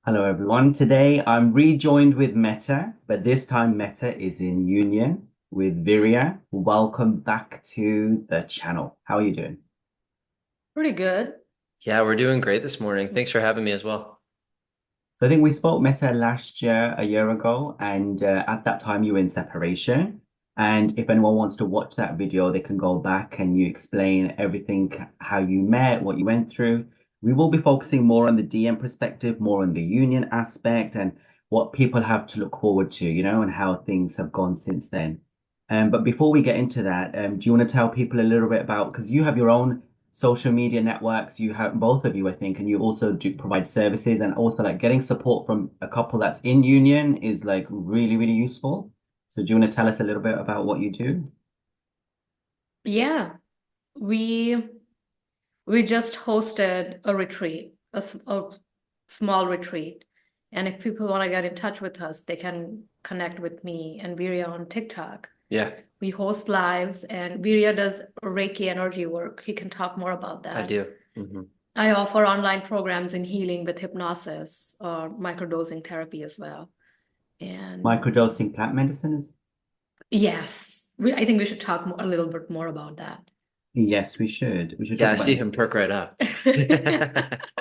Hello, everyone. Today I'm rejoined with Metta, but this time Metta is in union with Viriya. Welcome back to the channel. How are you doing? Pretty good. Yeah, we're doing great this morning. Thanks for having me as well. So I think we spoke Metta last year, a year ago, and at that time you were in separation. And if anyone wants to watch that video, they can go back and you explain everything, how you met, what you went through. We will be focusing more on the DM perspective, more on the union aspect, and what people have to look forward to, and how things have gone since then. But before we get into that, do you want to tell people a little bit about, because you have your own social media networks, you have both of you, I think, and you also do provide services, and also like getting support from a couple that's in union is like really, really useful. So do you want to tell us a little bit about what you do? Yeah, we we just hosted a retreat, a small retreat. And if people want to get in touch with us, they can connect with me and Virya on TikTok. Yeah, We host lives and Virya does Reiki energy work. He can talk more about I that. do. I offer online programs in healing with hypnosis or microdosing therapy as well. And Microdosing plant medicine is? yes, I think we should talk a little bit more about that. Yes, we should. We should Yeah, talk I see about. him perk right up.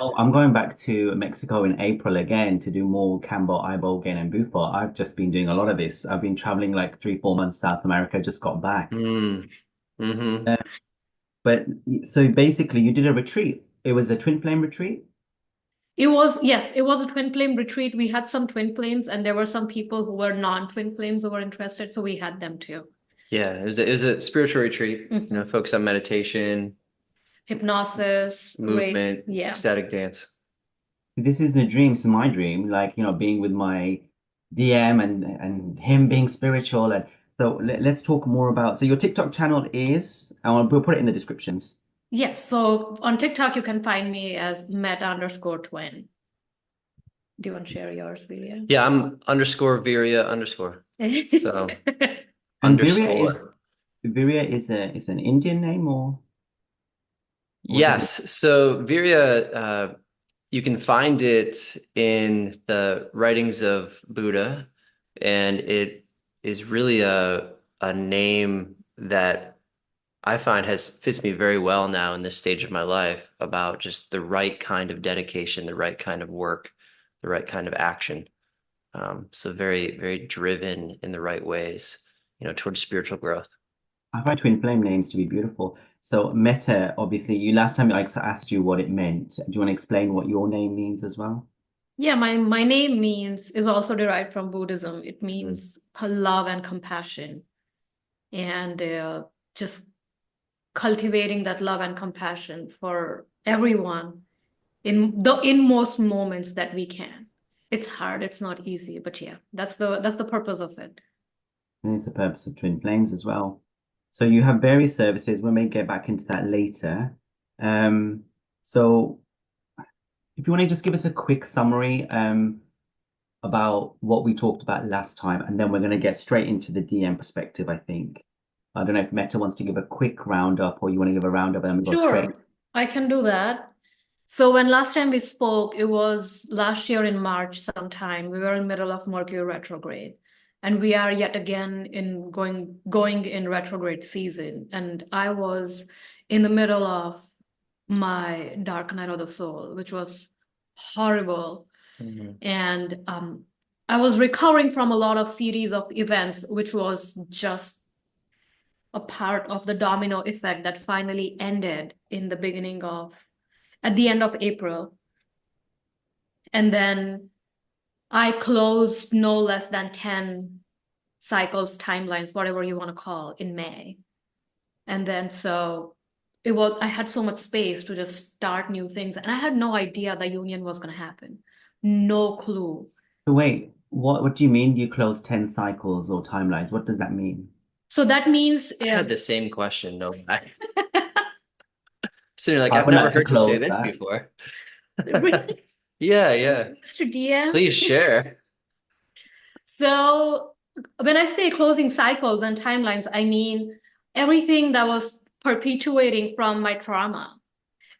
Oh, I'm going back to Mexico in April again to do more Cambo, Ibogaine, and Bufo. I've just been doing a lot of this. I've been traveling like 3, 4 months South America, just got back. Mm, hmm. Uh, but so basically, you did a retreat. It was a twin flame retreat. Yes, it was a twin flame retreat. We had some twin flames, and there were some people who were non-twin flames who were interested, so we had them too. Yeah, it was a spiritual retreat, Mhm. focused on meditation, Hypnosis, movement, yeah. ecstatic dance. This is the dream. This is my dream. Like, being with my DM and him being spiritual. And so let's talk more about. So your TikTok channel is, and we'll put it in the descriptions. Yes, so on TikTok you can find me as Metta_twin. Do you want to share yours, William? Yeah, I'm underscore Virya underscore. So And underscore. Viriya is an Indian name, or does it? Yes. So Virya, you can find it in the writings of Buddha, and it is really a name that I find has fits me very well now in this stage of my life about just the right kind of dedication, the right kind of work, the right kind of action. So very, very driven in the right ways, towards spiritual growth. I find twin flame names to be beautiful. So Meta, obviously, you last time I asked you what it meant. Do you want to explain what your name means as well? Yeah, my name is also derived from Buddhism. It Mm. means love and compassion, and just cultivating that love and compassion for everyone in most moments that we can. It's hard, it's not easy, but yeah, that's the purpose of it. And it's the purpose of twin flames as well. So you have various services. We may get back into that later. Um, so if you want to just give us a quick summary about what we talked about last time, and then we're going to get straight into the DM perspective, I think. I don't know if Meta wants to give a quick roundup or you want to give a roundup and then we go straight Sure, into. I can do that. So when last time we spoke, it was last year in March sometime. We were in middle of Mercury retrograde, and we are yet again in going in retrograde season. And I was in the middle of my dark night of the soul, which was horrible. Mhm. And I was recovering from a lot of series of events, which was just a part of the domino effect that finally ended at the end of April. And then I closed no less than 10 cycles, timelines, whatever you want to call, in May. And then so I had so much space to just start new things. And I had no idea the union was going to happen. No clue. So wait, what do you mean you close 10 cycles or timelines? What does that mean? So that means, I had the same question. No, so you're like, I I've would never like to heard you say close this that. before. really, Yeah, yeah. Mr. DM. Please share. So when I say closing cycles and timelines, I mean everything that was perpetuating from my trauma.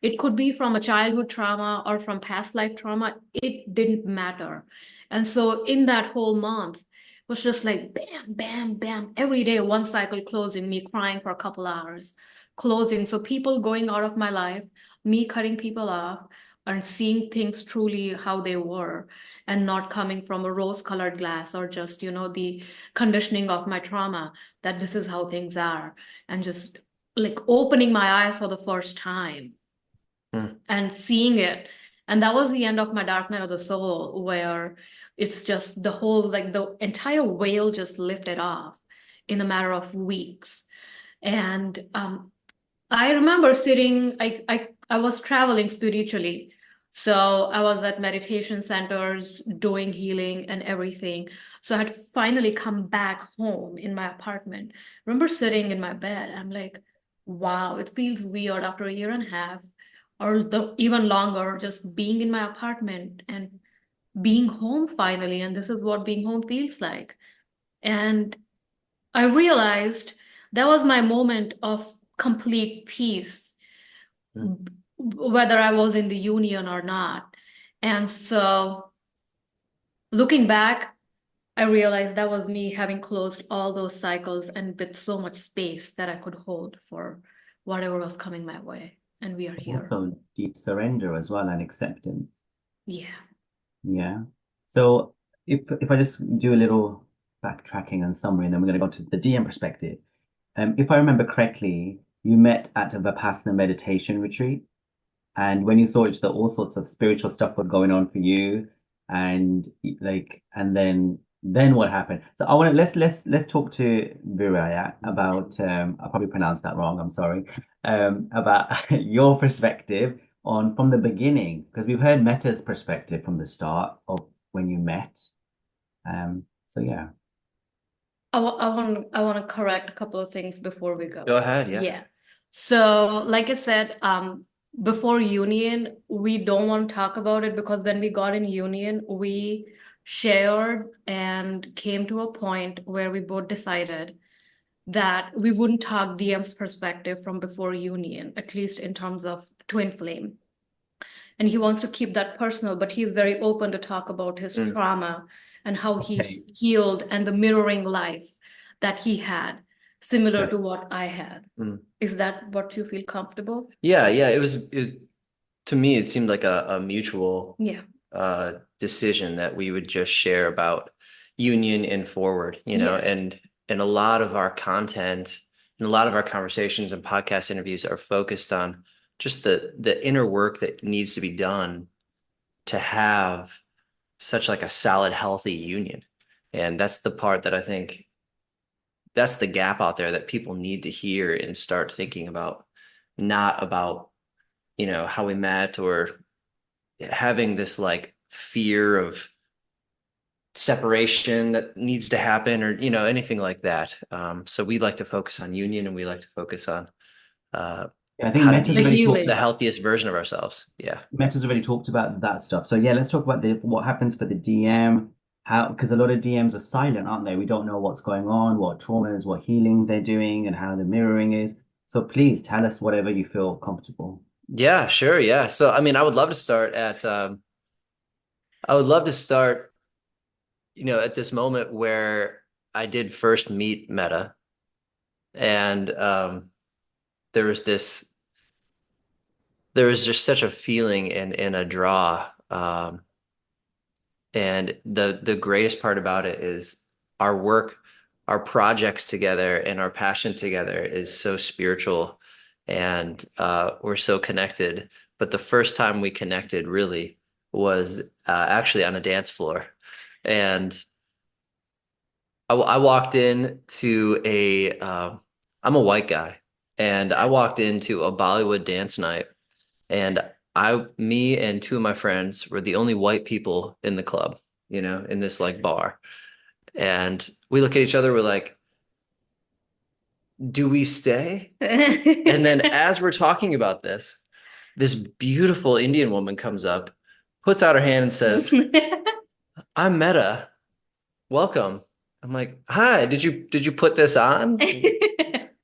It could be from a childhood trauma or from past life trauma. It didn't matter. And so in that whole month, it was just like bam, bam, bam. Every day, one cycle closing, me crying for a couple hours, closing. So people going out of my life, me cutting people off, and seeing things truly how they were, and not coming from a rose-colored glass or just, the conditioning of my trauma that this is how things are, and just like opening my eyes for the first time and seeing it. And that was the end of my dark night of the soul, where it's just the whole, like the entire veil just lifted off in a matter of weeks. And I remember sitting, I was traveling spiritually. So I was at meditation centers doing healing and everything. So I had finally come back home in my apartment. Remember sitting in my bed. I'm like, wow, it feels weird after a year and a half or even longer, just being in my apartment and being home finally. And this is what being home feels like. And I realized that was my moment of complete peace, whether I was in the union or not. And so looking back, I realized that was me having closed all those cycles and with so much space that I could hold for whatever was coming my way. And we are here. Also deep surrender as well and acceptance. Yeah. Yeah. So if I just do a little backtracking and summary, and then we're going to go to the DM perspective. If I remember correctly, you met at a Vipassana meditation retreat, and when you saw each other, all sorts of spiritual stuff was going on for you, and then what happened? So I want to let's talk to Viraya about I probably pronounced that wrong. I'm sorry. About your perspective on from the beginning, because we've heard Metta's perspective from the start of when you met. So yeah. I want to correct a couple of things before we go. Go ahead, yeah. Yeah. So, like I said, before union, we don't want to talk about it because when we got in union, we shared and came to a point where we both decided that we wouldn't talk DM's perspective from before union, at least in terms of twin flame. And he wants to keep that personal, but he's very open to talk about his trauma and how Okay. he healed and the mirroring life that he had, similar Right. to what I had. Is that what you feel comfortable? Yeah, it was to me, it seemed like a mutual decision that we would just share about union and forward, Yes. and a lot of our content and a lot of our conversations and podcast interviews are focused on just the inner work that needs to be done to have such like a solid, healthy union. And that's the part that I think that's the gap out there that people need to hear and start thinking about, not about, how we met or having this like fear of separation that needs to happen or, anything like that. So we like to focus on union and we like to focus on I think how to Metta's be already healing. the healthiest version of ourselves. Yeah. Meta's already talked about that stuff. So yeah, let's talk about what happens for the DM. How, because a lot of DMs are silent, aren't they? We don't know what's going on, what traumas, what healing they're doing, and how the mirroring is. So please tell us whatever you feel comfortable. Yeah, sure. Yeah. So, I mean, I would love to start at this moment where I did first meet Meta, and there was this, there was just such a feeling and a draw. And the greatest part about it is our work, our projects together, and our passion together is so spiritual, and we're so connected. But the first time we connected really was actually on a dance floor, and I walked in to I'm a white guy, and I walked into a Bollywood dance night, and me and two of my friends were the only white people in the club, in this like bar. And we look at each other, we're like, do we stay? And then as we're talking about this beautiful Indian woman comes up, puts out her hand and says, I'm Meta. Welcome. I'm like, hi, did you put this on?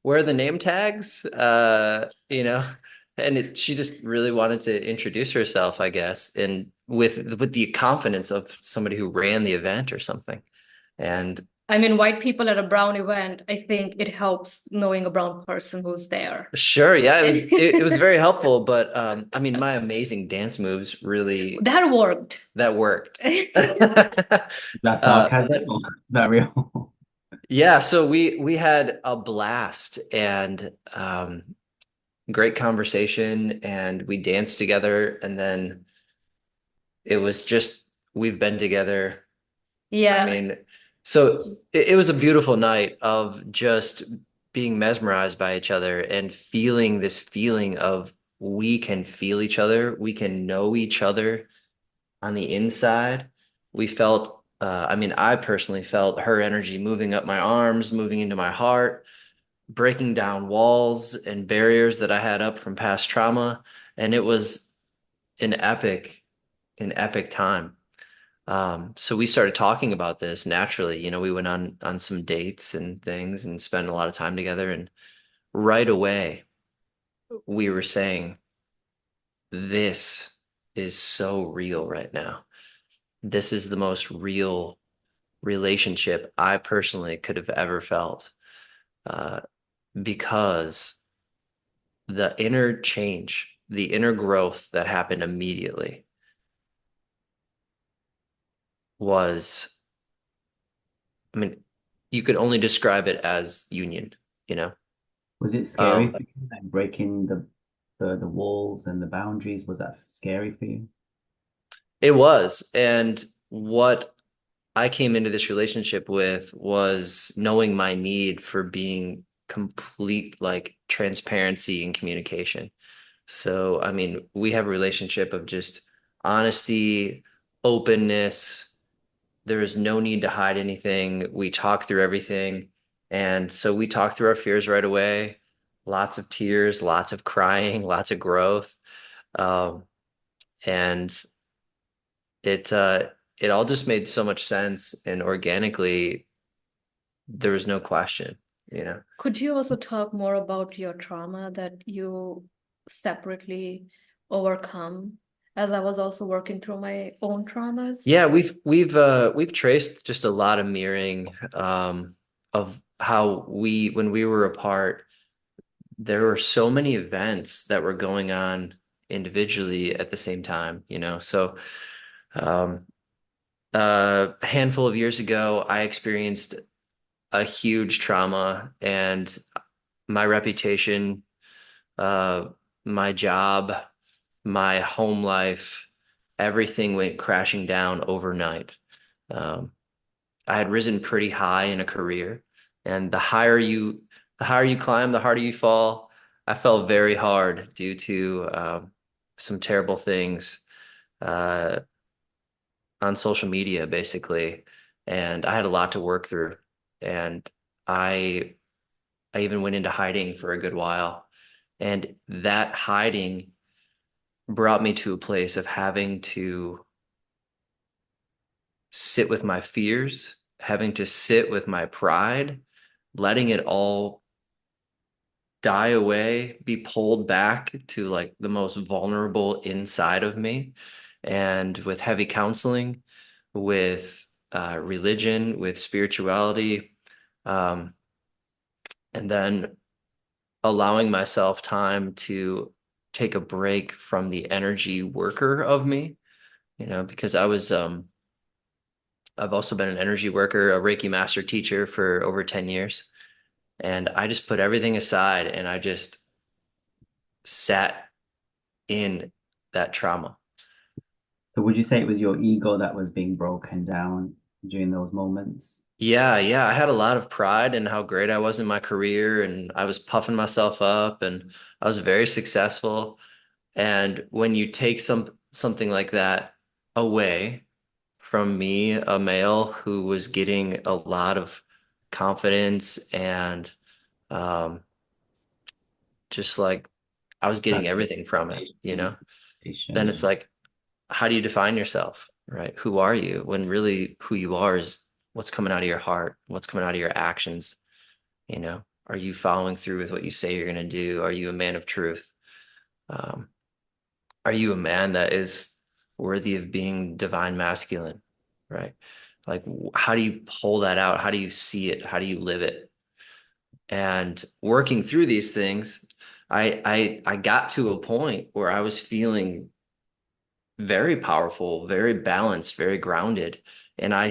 Where are the name tags? And she just really wanted to introduce herself, I guess, and with the confidence of somebody who ran the event or something. And I mean, white people at a brown event, I think it helps knowing a brown person who's there. sure, yeah, it was very helpful, but I mean, my amazing dance moves really That worked. that worked. That's sarcasm But or is that real? yeah, so we had a blast and great conversation, and we danced together, and then it was just we've been together. I Yeah. mean, so it was a beautiful night of just being mesmerized by each other and feeling this feeling of we can feel each other, we can know each other on the inside. We felt, I mean, I personally felt her energy moving up my arms, moving into my heart, breaking down walls and barriers that I had up from past trauma. And it was an epic, an epic time. So we started talking about this naturally. You know, we went on some dates and things and spent a lot of time together. And right away, we were saying, this is so real right now. This is the most real relationship I personally could have ever felt, uh, because the inner change, the inner growth that happened immediately was, I mean, you could only describe it as union, you know? Was it scary Um, for you, like breaking the walls and the boundaries? Was that scary for you? it was. And what I came into this relationship with was knowing my need for being complete, like transparency and communication. So, I mean, we have a relationship of just honesty, openness. There is no need to hide anything. We talk through everything. And so we talk through our fears right away. Lots of tears, lots of crying, lots of growth. Um, and it all just made so much sense, and organically there was no question, you know. Could you also talk more about your trauma that you separately overcome? As I was also working through my own traumas. Yeah, we've traced just a lot of mirroring of how we when we were apart, there were so many events that were going on individually at the same time, you know. So um a handful of years ago, I experienced a huge trauma, and my reputation, uh, my job, my home life, everything went crashing down overnight. Um, I had risen pretty high in a career, and the higher you climb, the harder you fall. I fell very hard due to some terrible things uh, on social media, basically, and I had a lot to work through. And I I even went into hiding for a good while. And that hiding brought me to a place of having to sit with my fears, having to sit with my pride, letting it all die away, be pulled back to like the most vulnerable inside of me. And with heavy counseling, with religion, with spirituality, um, and then allowing myself time to take a break from the energy worker of me, you know, because I've also been an energy worker, a Reiki master teacher for over 10 years. And I just put everything aside and I just sat in that trauma. So would you say it was your ego that was being broken down during those moments? Yeah, yeah. I had a lot of pride in how great I was in my career, and I was puffing myself up, and I was very successful. And when you take something like that away from me, a male who was getting a lot of confidence and um, just like I was getting everything from it, you know, then it's Validation. like, how do you define yourself, right? Who are you? When really who you are is what's coming out of your heart, what's coming out of your actions, you know? Are you following through with what you say you're going to do? Are you a man of truth? Um, are you a man that is worthy of being divine masculine, right? Like, how do you pull that out? How do you see it? How do you live it? And working through these things, I got to a point where I was feeling very powerful, very balanced, very grounded. And I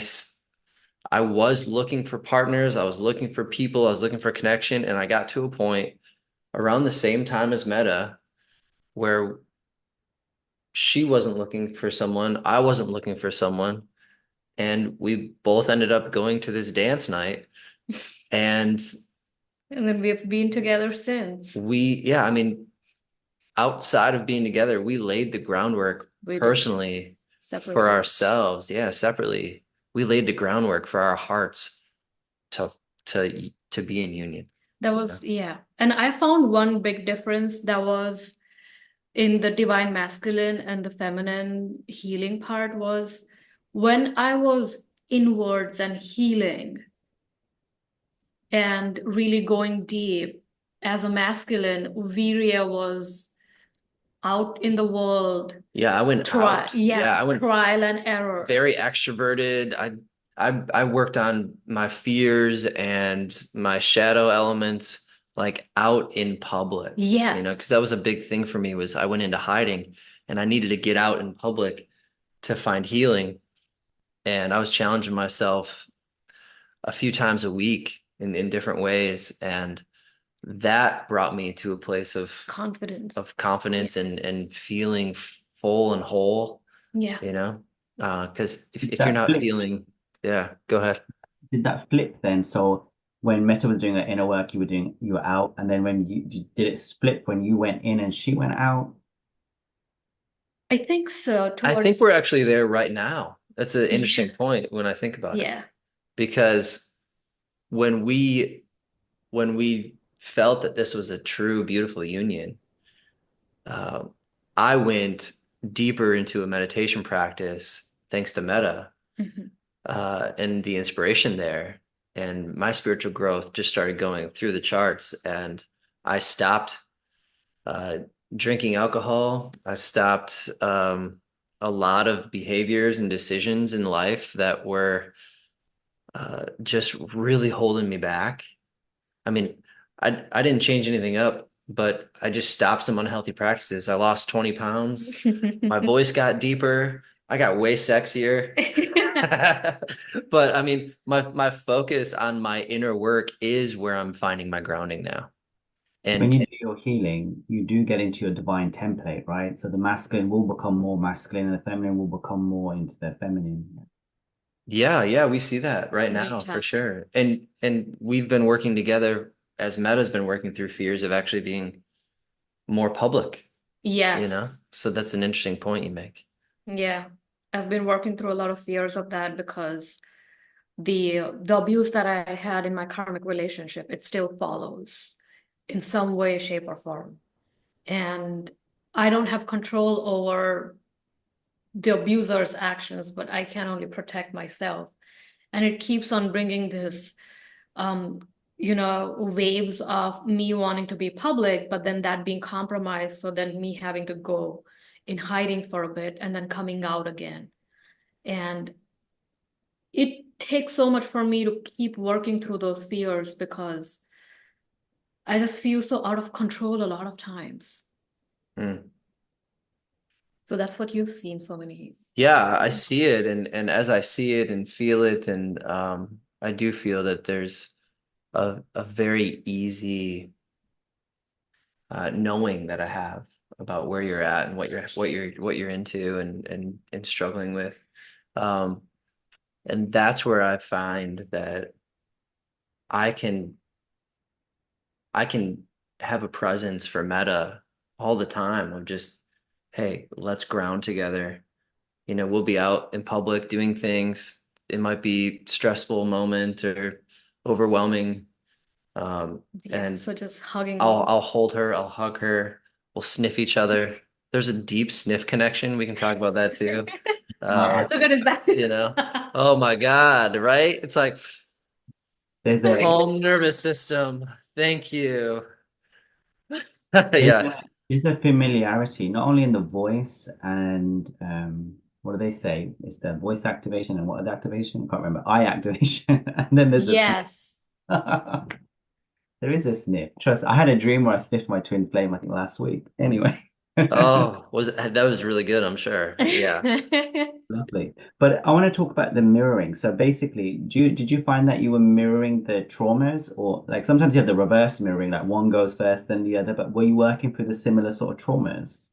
was looking for partners, I was looking for people, I was looking for connection, and I got to a point around the same time as Metta where she wasn't looking for someone, I wasn't looking for someone, and we both ended up going to this dance night. And then we've been together since. yeah, I mean, outside of being together, we laid the groundwork We did. personally for Separately. ourselves. Yeah, separately. We laid the groundwork for our hearts to to be in union. That was, yeah. And I found one big difference that was in the divine masculine and the feminine healing part was when I was inwards and healing and really going deep as a masculine, Virya was out in the world. Yeah, I went out. Yeah, I went trial and error. very extroverted. I worked on my fears and my shadow elements like out in public. Yeah. You know, because that was a big thing for me was I went into hiding and I needed to get out in public to find healing. And I was challenging myself a few times a week in different ways. And that brought me to a place of Confidence. And feeling full and whole, Yeah. you know, because if Did you're that not flip? feeling, yeah, go ahead. Did that flip then? So when Meta was doing her inner work, you were out, and then when did it split when you went in and she went out? I think so. I think we're actually there right now. That's an interesting point when I think about it. Yeah. Because when we felt that this was a true, beautiful union, uh, I went deeper into a meditation practice thanks to Metta Mhm. and the inspiration there. And my spiritual growth just started going through the charts. And I stopped uh, drinking alcohol. I stopped a lot of behaviors and decisions in life that were just really holding me back. I mean, I didn't change anything up, but I just stopped some unhealthy practices. I lost 20 pounds. My voice got deeper. I got way sexier. But I mean, my focus on my inner work is where I'm finding my grounding now. When And you do your healing, you do get into your divine template, right? So the masculine will become more masculine and the feminine will become more into their feminine. yeah, we see that right now for sure. And we've been working together as Meta's been working through fears of actually being more public, you know? Yes. So that's an interesting point you make. Yeah. I've been working through a lot of fears of that because the abuse that I had in my karmic relationship, it still follows in some way, shape, or form. And I don't have control over the abuser's actions, but I can only protect myself. And it keeps on bringing this, waves of me wanting to be public, but then that being compromised. So then me having to go in hiding for a bit and then coming out again. And it takes so much for me to keep working through those fears because I just feel so out of control a lot of times. Mm. So that's what you've seen so many. Yeah, I see it and as I see it and feel it and I do feel that there's a very easy knowing that I have about where you're at and what you're into and struggling with. Um, and that's where I find that I can I can have a presence for Meta all the time of just, hey, let's ground together. You know, we'll be out in public doing things. It might be stressful moment or overwhelming. And So just hugging. I'll hold her, I'll hug her, we'll sniff each other. There's a deep sniff connection. We can talk about that too. How good is that? You know, oh my God, right? It's like There's a calm nervous system. Thank you. there's Yeah. There's a familiarity, not only in the voice and what do they say? It's the voice activation and what other activation? I can't remember. Eye activation. And then there's a sniff. Yes. There is a sniff. Trust, I had a dream where I sniffed my twin flame, I think last week. Anyway. Oh, that was really good, I'm sure. Yeah. Lovely. But I want to talk about the mirroring. So basically, did you find that you were mirroring the traumas, or like sometimes you have the reverse mirroring, like one goes first than the other, but were you working through the similar sort of traumas?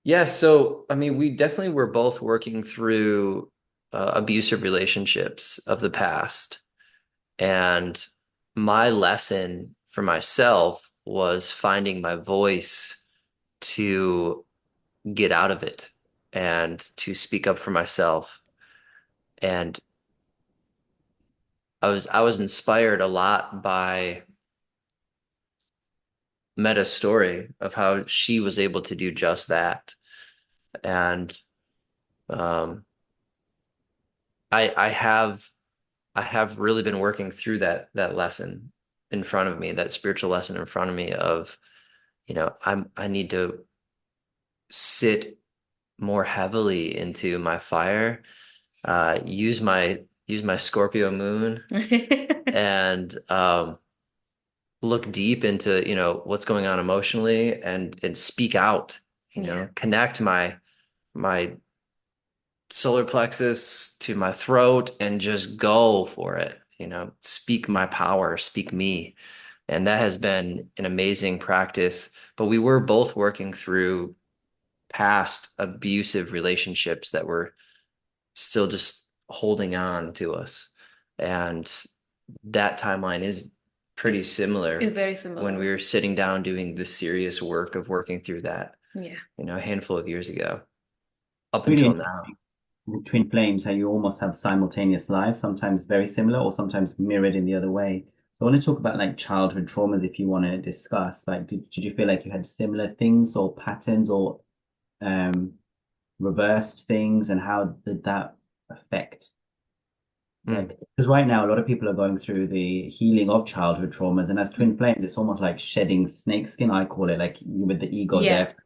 Yeah, so I mean, we definitely were both working through abusive relationships of the past. And my lesson for myself was finding my voice to get out of it and to speak up for myself. And I was inspired a lot by Metta's story of how she was able to do just that. And um, I have really been working through that lesson in front of me, that spiritual lesson in front of me of, I need to sit more heavily into my fire, use my Scorpio moon and look deep into, what's going on emotionally and speak out, Yeah. connect my solar plexus to my throat and just go for it, speak my power, speak me. And that has been an amazing practice. But we were both working through past abusive relationships that were still just holding on to us. And that timeline is pretty It's similar very when we similar. were sitting down doing the serious work of working through that, Yeah. a handful of years ago, up Really until interesting. now. The twin flames, how you almost have simultaneous lives, sometimes very similar or sometimes mirrored in the other way. So I want to talk about like childhood traumas if you want to discuss. Like, did you feel like you had similar things or patterns or um reversed things, and how did that affect? Mm. Like, because right now a lot of people are going through the healing of childhood traumas, and as twin flames, it's almost like shedding snake skin, I call it, like with the ego Yeah. death.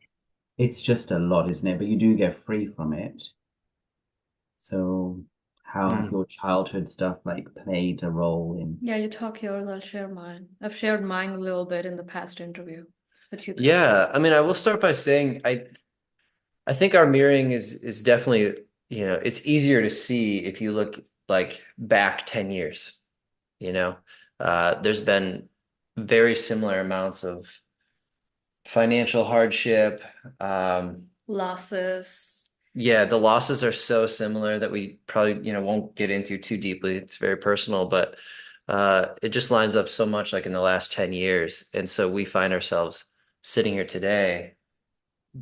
It's just a lot, isn't it? But you do get free from it. So how have Mm. your childhood stuff like played a role in? Yeah, you talk yours, I'll share mine. I've shared mine a little bit in the past interview. But you go. Yeah, I mean, I will start by saying I think our mirroring is definitely, it's easier to see if you look like back 10 years, you know. There's been very similar amounts of financial hardship. Losses. Yeah, the losses are so similar that we probably, won't get into too deeply. It's very personal, but it just lines up so much like in the last 10 years. And so we find ourselves sitting here today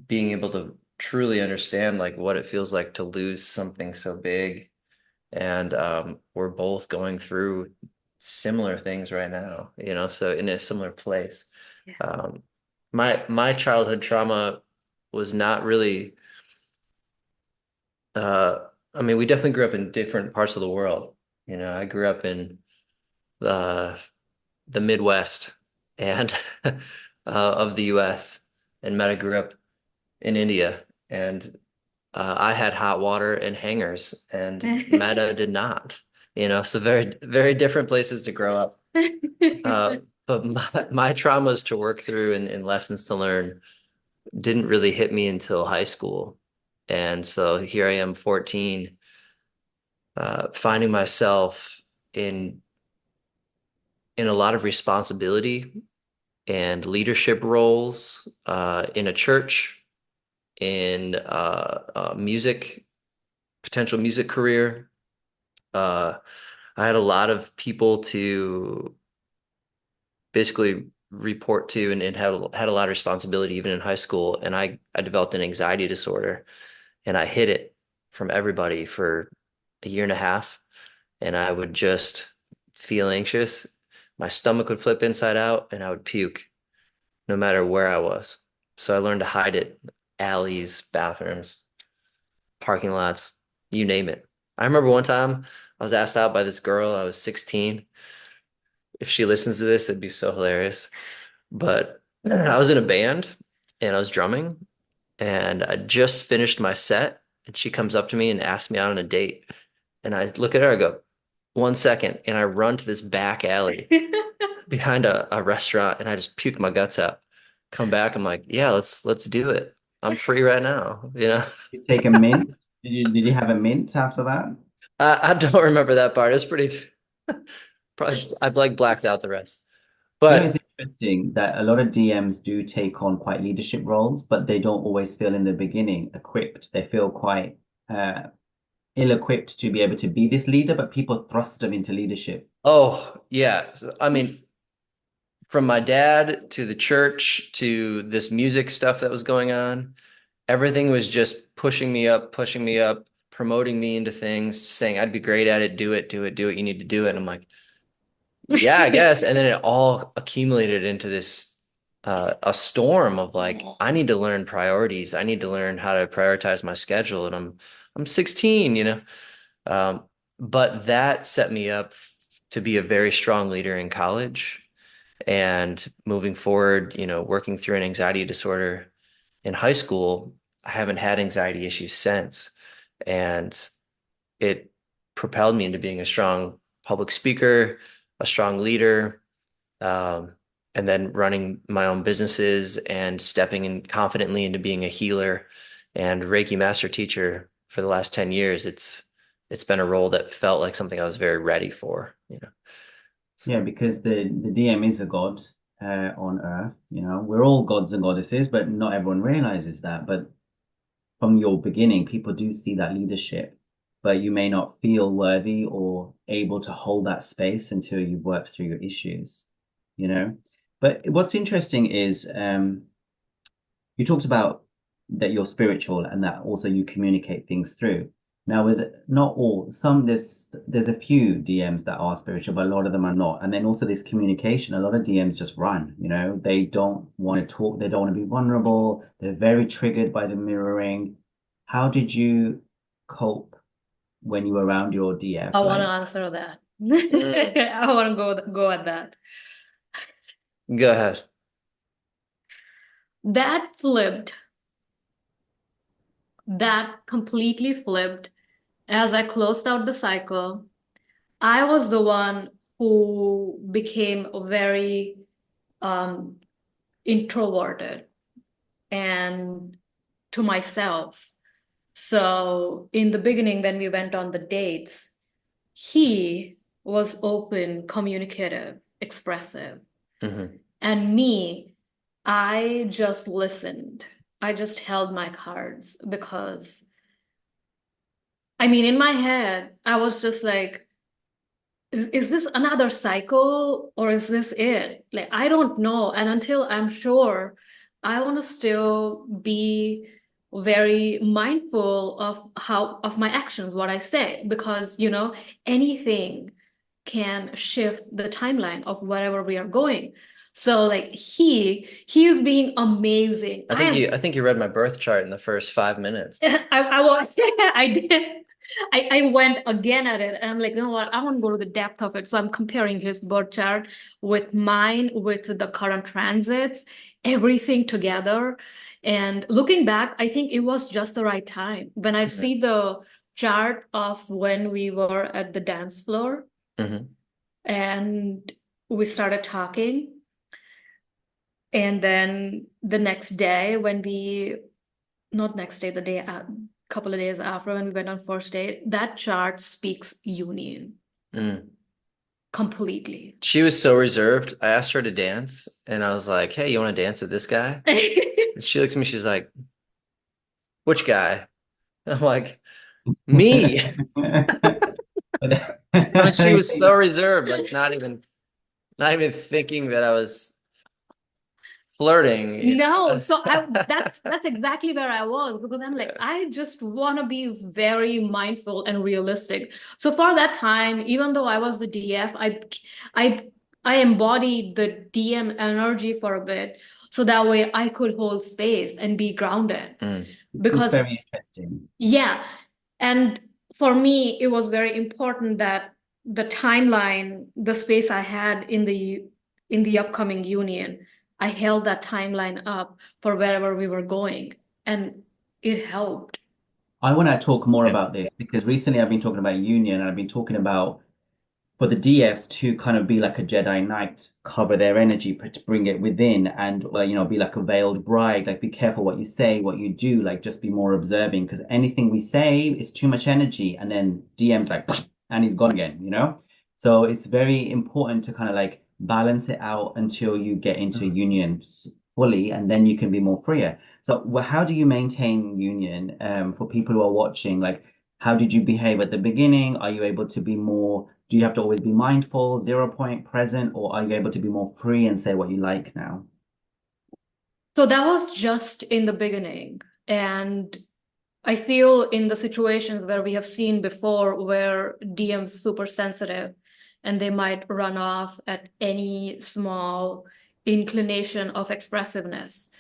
being able to truly understand like what it feels like to lose something so big. And we're both going through similar things right now, so in a similar place. Yeah. My childhood trauma was not really I mean, we definitely grew up in different parts of the world. I grew up in the Midwest and of the US, and Meta grew up in India, and I had hot water and hangers, and Meta did not. So very, very different places to grow up. But my traumas to work through and lessons to learn didn't really hit me until high school. And so here I am, 14, finding myself in a lot of responsibility and leadership roles in a church, in music, potential music career. Uh, I had a lot of people to basically report to and had a lot of responsibility even in high school. And I developed an anxiety disorder, and I hid it from everybody for a year and a half. And I would just feel anxious. My stomach would flip inside out and I would puke no matter where I was. So I learned to hide it, alleys, bathrooms, parking lots, you name it. I remember one time I was asked out by this girl. I was 16. If she listens to this, it'd be so hilarious. But I was in a band and I was drumming and I just finished my set and she comes up to me and asks me out on a date. And I look at her, I go, 1 second. And I run to this back alley behind a restaurant and I just puke my guts out. Come back, I'm like, yeah, let's do it. I'm free right now, you know. You take a mint. Did you have a mint after that? I don't remember that part. It was pretty probably I've like blacked out the rest. It's But interesting that a lot of DMs do take on quite leadership roles, but they don't always feel in the beginning equipped. They feel quite uh, ill-equipped to be able to be this leader, but people thrust them into leadership. oh yeah. So, I mean, from my dad to the church to this music stuff that was going on, everything was just pushing me up, promoting me into things, saying I'd be great at it, do it, do it, do it, you need to do it. And I'm like, yeah, I guess. And then it all accumulated into this a storm of like, I need to learn priorities. I need to learn how to prioritize my schedule. And I'm 16, you know. Um, but that set me up to be a very strong leader in college and moving forward, you know, working through an anxiety disorder in high school. I haven't had anxiety issues since. And it propelled me into being a strong public speaker, a strong leader, um, and then running my own businesses and stepping in confidently into being a healer and Reiki master teacher for the last 10 years. It's been a role that felt like something I was very ready for, you know. So, Yeah, because the DM is a god on Earth. We're all gods and goddesses, but not everyone realizes that. But from your beginning, people do see that leadership, but you may not feel worthy or able to hold that space until you've worked through your issues, you know? But what's interesting is you talked about that you're spiritual and that also you communicate things through. Now, with not all, there's a few DMs that are spiritual, but a lot of them are not. And then also this communication, a lot of DMs just run, they don't want to talk, they don't want to be vulnerable, they're very triggered by the mirroring. How did you cope when you were around your DF? I want to answer that. I want to go at that. go ahead. That flipped. That completely flipped as I closed out the cycle. I was the one who became very um, introverted and to myself. So in the beginning, when we went on the dates, he was open, communicative, expressive. Mm-hmm. And me, I just listened. I just held my cards because, I mean, in my head, I was just like, is this another cycle or is this it? Like, I don't know. And until I'm sure, I want to still be very mindful of my actions, what I say, because, anything can shift the timeline of wherever we are going. So like he is being amazing. I think you read my birth chart in the first 5 minutes. I did. I went again at it and I'm like, you know what? I want to go to the depth of it. So I'm comparing his birth chart with mine, with the current transits, everything together. And looking back, I think it was just the right time. When I Mm-hmm. see the chart of when we were at the dance floor Mm-hmm. and we started talking. And then the next day not next day, the day, couple of days after when we went on first date, that chart speaks union completely. She was so reserved. I asked her to dance, and I was like, "Hey, you want to dance with this guy?" And she looks at me. She's like, "Which guy?" And I'm like, "Me." I mean, she was so reserved, like not even thinking that I was flirting. No, so that's exactly where I was because I'm like, I just want to be very mindful and realistic. So for that time, even though I was the DF, I I embodied the DM energy for a bit, so that way I could hold space and be grounded. It's Because very interesting. yeah, and for me, it was very important that the timeline, the space I had in the upcoming union, I held that timeline up for wherever we were going, and it helped. I want to talk more Yeah. about this because recently I've been talking about union and I've been talking about for the DFs to kind of be like a Jedi Knight, cover their energy, bring it within, and be like a veiled bride. Like, be careful what you say, what you do. Like, just be more observing because anything we say is too much energy, and then DM's like, and he's gone again. So it's very important to kind of like balance it out until you get into union fully, and then you can be more freer. So, how do you maintain union for people who are watching? Like, how did you behave at the beginning? Are you able to be more? Do you have to always be mindful, 0 point present, or are you able to be more free and say what you like now? So that was just in the beginning. And I feel in the situations where we have seen before where DM's super sensitive and they might run off at any small inclination of expressiveness.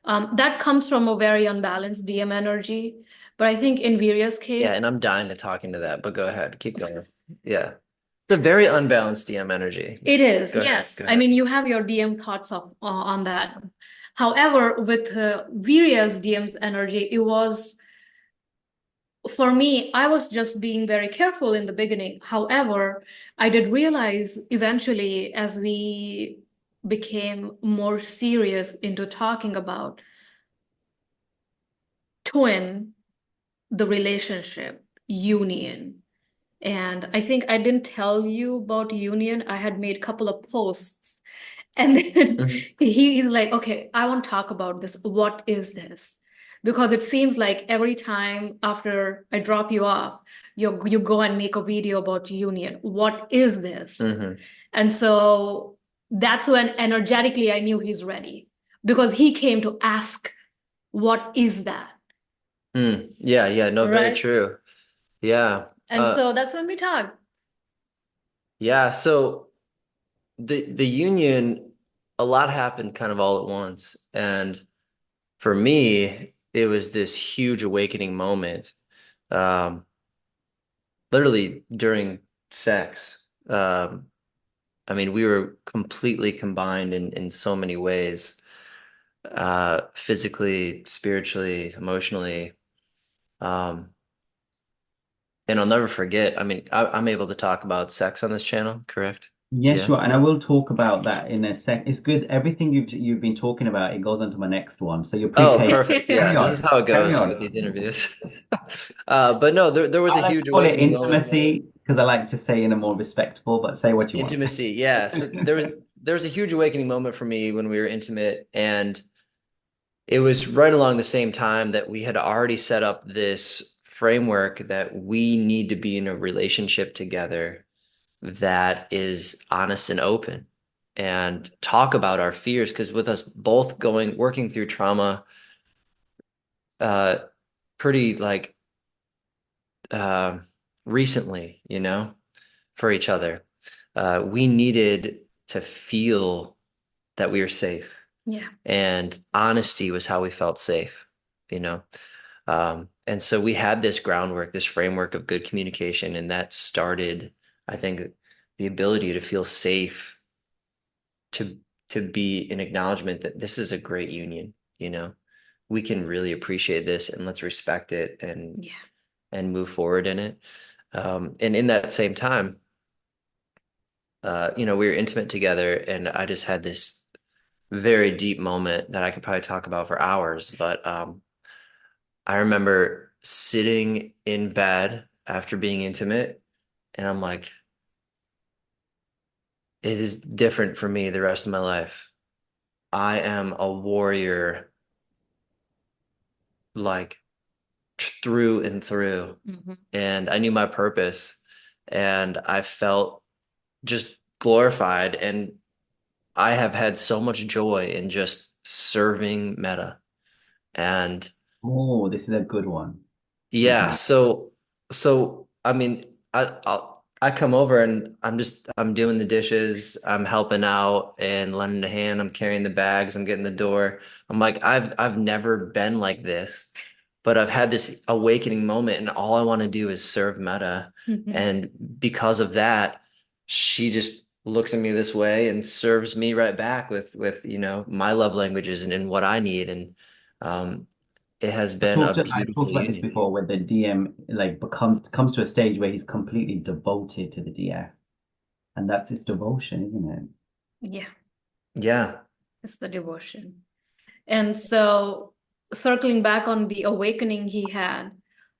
That comes from a very unbalanced DM energy. But I think in Viriya's Yeah, case, and I'm dying to talk into that, but go ahead, keep going. Yeah. It's a very unbalanced DM energy. it is, Go ahead, yes. go I ahead. mean, you have your DM thoughts on that. However, with Viriya's DM's energy, it was, for me, I was just being very careful in the beginning. However, I did realize eventually as we became more serious into talking about twin, the relationship, union. And I think I didn't tell you about union. I had made a couple of posts. And then Mhm. he's like, okay, I want to talk about this. What is this? Because it seems like every time after I drop you off, you go and make a video about union. What is this? Mhm. And so that's when energetically I knew he's ready because he came to ask, what is that? Yeah, yeah, no, very Right? true. Yeah. And so that's when we talked. Yeah, so the union, a lot happened kind of all at once. And for me, it was this huge awakening moment. Um, literally during sex. I mean, we were completely combined in so many ways, physically, spiritually, emotionally. Um, and I'll never forget. I mean, I'm able to talk about sex on this channel, correct? Yes, Yeah. you are, and I will talk about that in a sec. It's good. Everything you've been talking about, it goes on to my next one. So you're Oh, pre-paid. perfect. Carry Yeah, this is on. how it Carry goes with on. these interviews. But no, there was a I like to huge call it awakening moment. intimacy because I like to say in a more respectful, but say what you want. Intimacy, yeah. So there was a huge awakening moment for me when we were intimate, and it was right along the same time that we had already set up this framework that we need to be in a relationship together that is honest and open and talk about our fears. Because with us both working through trauma, uh, pretty like uh, recently, for each other, we needed to feel that we were safe. Yeah. And honesty was how we felt safe, you know. And so we had this groundwork, this framework of good communication, and that started, I think, the ability to feel safe to be in acknowledgement that this is a great union, we can really appreciate this and let's respect it Yeah. and move forward in it. And in that same time, we were intimate together, and I just had this very deep moment that I could probably talk about for hours, but I remember sitting in bed after being intimate, and I'm like, it is different for me the rest of my life. I am a warrior, like through and through. Mm-hmm. And I knew my purpose, and I felt just glorified. And I have had so much joy in just serving Meta. And Oh, this is a good one. yeah, Mhm. so I mean, I come over and I'm doing the dishes, I'm helping out and lending a hand, I'm carrying the bags, I'm getting the door. I'm like, I've never been like this, but I've had this awakening moment, and all I want to do is serve Meta. Mm-hmm. And because of that, she just looks at me this way and serves me right back with my love languages and what I need. And it has been a I've talked beautiful about this union. before, where the DM like comes to a stage where he's completely devoted to the DF, and that's his devotion, isn't it? Yeah, Yeah. it's the devotion. And so circling back on the awakening he had,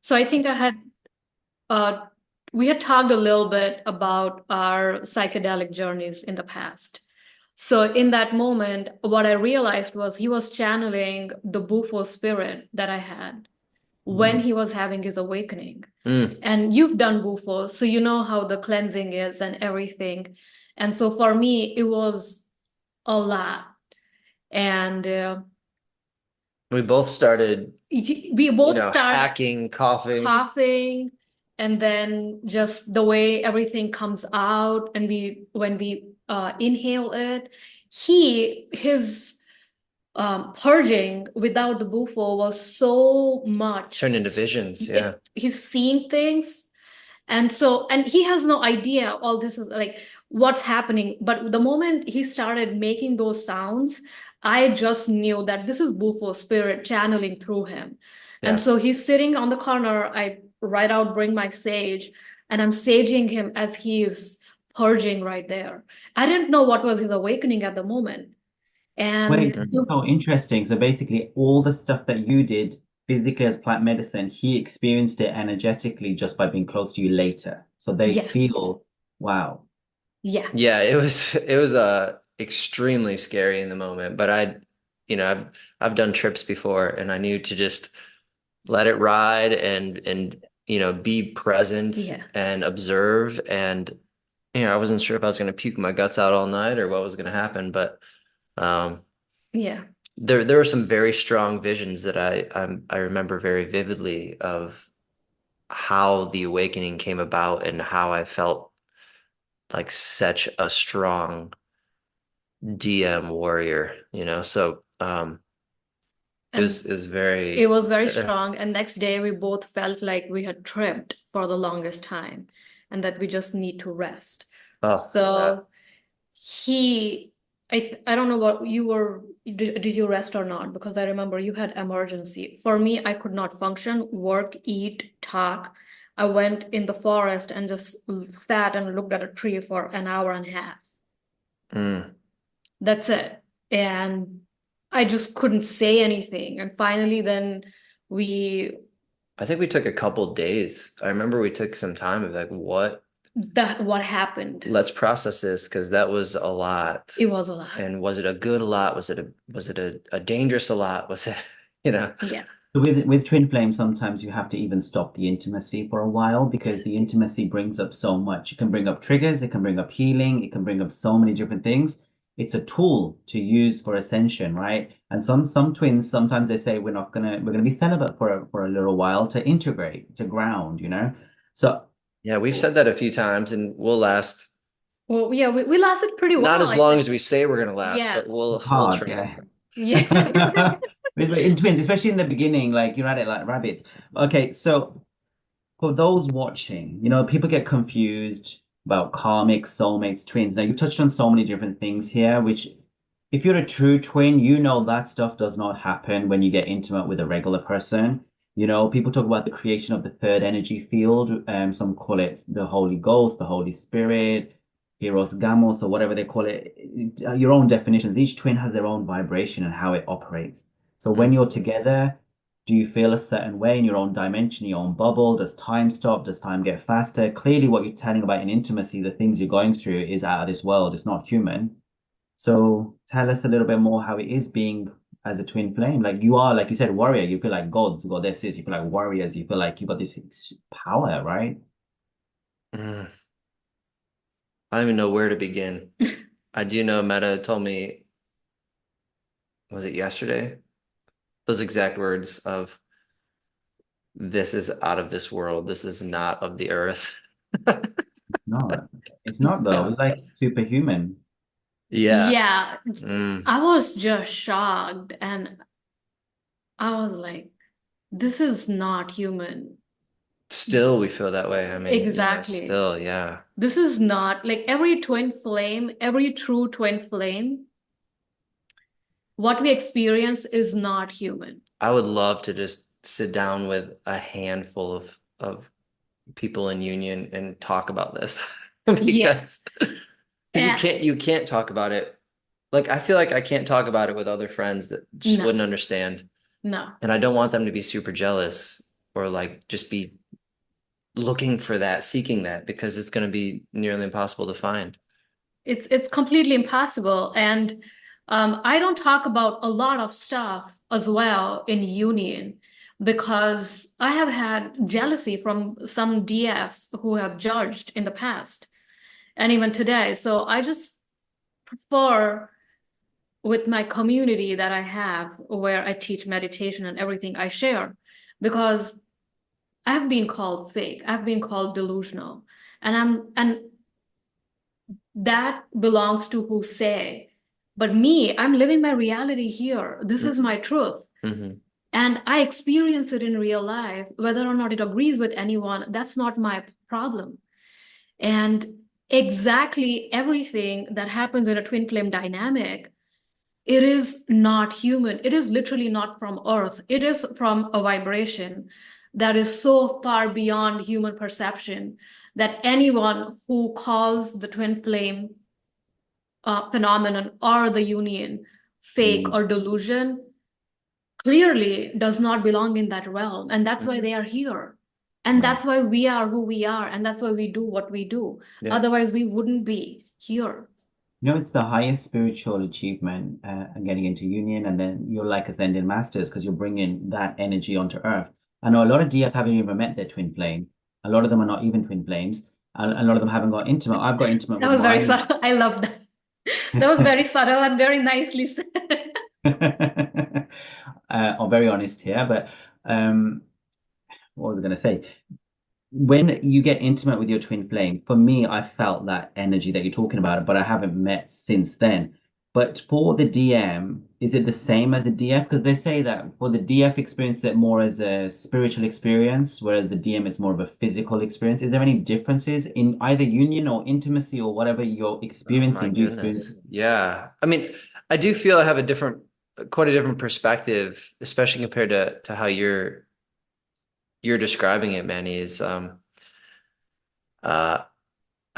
so I think uh we had talked a little bit about our psychedelic journeys in the past. So in that moment, what I realized was he was channeling the Bufo spirit that I had when he was having his awakening. Mm. And you've done Bufo, so you know how the cleansing is and everything. And so for me, it was a lot. And We both started, we both started hacking, coughing. coughing, and then just the way everything comes out, and when we inhale it, his purging without the bufo was so much. Turned into visions. Yeah. He's seeing things, and he has no idea all this is like what's happening. But the moment he started making those sounds, I just knew that this is Bufo spirit channeling through him. And Yeah. so he's sitting on the corner. I right out bring my sage, and I'm saging him as he's purging right there. I didn't know what was his awakening at the moment. Wait, And Mhm. so interesting. So basically, all the stuff that you did physically as plant medicine, he experienced it energetically just by being close to you later. So they yes, feel, wow. yeah, Yeah, it was extremely scary in the moment, but I've done trips before and I knew to just let it ride and be present yeah, and observe. And I wasn't sure if I was going to puke my guts out all night or what was going to happen, but um yeah. there were some very strong visions that I remember very vividly of how the awakening came about and how I felt like such a strong DM warrior, So And it was it very was very strong. And next day, we both felt like we had tripped for the longest time and that we just need to rest. oh yeah. So I don't know what you were, did you rest or not? Because I remember you had emergency. For me, I could not function, work, eat, talk. I went in the forest and just sat and looked at a tree for an hour and a half. Mm. That's it. And I just couldn't say anything. And finally, then we, I think we took a couple days. I remember we took some time of like what happened. let's process this because that was a lot. It was a lot. And was it a good a lot? Was it a dangerous a lot? Was it, Yeah. So with twin flame, sometimes you have to even stop the intimacy for a while because the Yes. intimacy brings up so much. It can bring up triggers, it can bring up healing, it can bring up so many different things. It's a tool to use for ascension, right? And some twins sometimes they say we're gonna be celibate for a little while to integrate, to ground. So Yeah, we've said that a few times and we'll last Well, yeah, we lasted pretty not well, as I long think. as we say we're gonna last, Yeah. but it's we'll hard, train. yeah. Yeah. In twins, especially in the beginning, like you're at it like rabbits. Okay, so for those watching, people get confused about karmic, soulmates, twins. Now, you touched on so many different things here, which if you're a true twin, you know that stuff does not happen when you get intimate with a regular person. People talk about the creation of the third energy field. Some call it the Holy Ghost, the Holy Spirit, Eros Gamos, or whatever they call it. Your own definitions. Each twin has their own vibration and how it operates. So when Mm. you're together, do you feel a certain way in your own dimension, your own bubble? Does time stop? Does time get faster? Clearly, what you're telling about in intimacy, the things you're going through is out of this world. It's not human. So tell us a little bit more how it is being as a twin flame. Like you are, like you said, warrior. You feel like gods, goddesses. You feel like warriors. You feel like you got this power, right? Mm. I don't even know where to begin. I do know Meta told me, was it yesterday? Those exact words of this is out of this world. This is not of the earth. No, it's not though. It's like superhuman. Yeah. Yeah. Mm. I was just shocked, and I was like, this is not human. Still, we feel that way. I mean, Exactly. still, yeah. This is not like every twin flame, every true twin flame, what we experience is not human. I would love to just sit down with a handful of people in union and talk about this Yeah. because And you can't talk about it. Like I feel like I can't talk about it with other friends that just no, wouldn't understand. no. And I don't want them to be super jealous or like just be looking for that, seeking that, because it's going to be nearly impossible to find. It's completely impossible. And I don't talk about a lot of stuff as well in union because I have had jealousy from some DFs who have judged in the past and even today. So I just prefer with my community that I have where I teach meditation and everything I share because I've been called fake, I've been called delusional, and that belongs to who say. But me, I'm living my reality here. This is my truth. Mm-hmm. And I experience it in real life. Whether or not it agrees with anyone, that's not my problem. And exactly everything that happens in a twin flame dynamic, it is not human. It is literally not from Earth. It is from a vibration that is so far beyond human perception that anyone who calls the twin flame phenomenon or the union fake or delusion clearly does not belong in that realm. And that's why they are here. And Right. that's why we are who we are. And that's why we do what we do. Yeah. Otherwise, we wouldn't be here. You know, it's the highest spiritual achievement, and getting into union, and then you're like ascended masters because you're bringing that energy onto Earth. I know a lot of DFs haven't even met their twin flame. A lot of them are not even twin flames. A lot of them haven't got intimate. I've got intimate That with was very my. subtle. I love that. That was very subtle and very nicely said. I'm very honest here, but what was I going to say? When you get intimate with your twin flame, for me, I felt that energy that you're talking about, but I haven't met since then. But for the DM, is it the same as the DF? Because they say that for the DF experience it more as a spiritual experience, whereas the DM it's more of a physical experience. Is there any differences in either union or intimacy or whatever you're Oh my experiencing? Do you experience? goodness. Yeah. I mean, I do feel I have quite a different perspective, especially compared to how you're describing it, Manny, is uh I